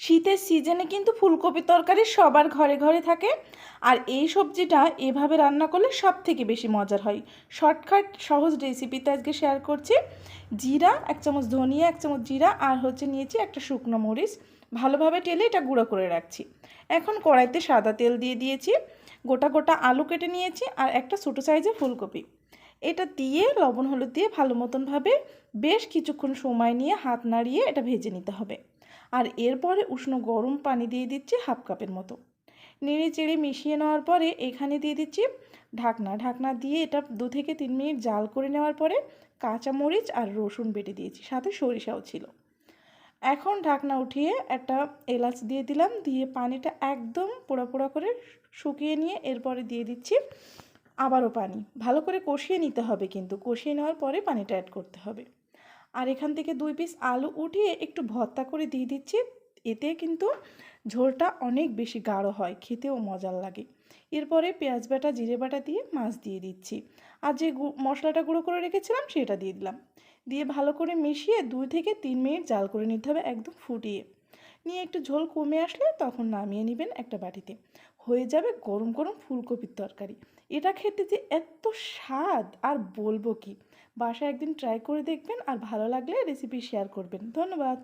শীতের সিজনে কিন্তু ফুলকপির তরকারি সবার ঘরে ঘরে থাকে। আর এই সবজিটা এভাবে রান্না করলে সব থেকে বেশি মজার হয়। শর্টকাট সহজ রেসিপিতে আজকে শেয়ার করছি। জিরা 1 চামচ, ধনিয়া 1 চামচ জিরা, আর নিয়েছি একটা শুকনো মরিচ, ভালোভাবে টেলে এটা গুঁড়ো করে রাখছি। এখন কড়াইতে সাদা তেল দিয়ে দিয়েছি, গোটা গোটা আলু কেটে নিয়েছি, আর একটা ছোটো সাইজের ফুলকপি। এটা দিয়ে লবণ হলুদ দিয়ে ভালো মতনভাবে বেশ কিছুক্ষণ সময় নিয়ে হাত নাড়িয়ে এটা ভেজে নিতে হবে। আর এরপরে উষ্ণ গরম পানি দিয়ে দিচ্ছি 1/2 কাপের মতো। নেড়ে চেড়ে মিশিয়ে নেওয়ার পরে এখানে দিয়ে দিচ্ছি ঢাকনা দিয়ে এটা 2 থেকে 3 মিনিট জাল করে নেওয়ার পরে কাঁচামরিচ আর রসুন বেটে দিয়েছি, সাথে সরিষাও ছিল। এখন ঢাকনা উঠিয়ে একটা এলাচ দিয়ে দিলাম, দিয়ে পানিটা একদম পোড়া পোড়া করে শুকিয়ে নিয়ে এরপরে দিয়ে দিচ্ছি আবারও পানি। ভালো করে কষিয়ে নিতে হবে, কিন্তু কষিয়ে নেওয়ার পরে পানিটা অ্যাড করতে হবে। আর এখান থেকে 2 পিস আলু উঠিয়ে একটু ভর্তা করে দিয়ে দিচ্ছি। এতে কিন্তু ঝোলটা অনেক বেশি গাঢ় হয়, খেতেও মজার লাগে। এরপরে পেঁয়াজ বাটা জিরে বাটা দিয়ে মাছ দিয়ে দিচ্ছি, আর যে মশলাটা গুঁড়ো করে রেখেছিলাম সেটা দিয়ে দিলাম। দিয়ে ভালো করে মিশিয়ে 2 থেকে 3 মিনিট জাল করে নিতে হবে, একদম ফুটিয়ে নিয়ে একটু ঝোল কমে আসলে তখন নামিয়ে নেবেন একটা বাটিতে। হয়ে যাবে গরম গরম ফুলকপির তরকারি। এটা খেতে যে এত স্বাদ আর বলবো কি। বাসায় একদিন ট্রাই করে দেখবেন, আর ভালো লাগলে রেসিপি শেয়ার করবেন। ধন্যবাদ।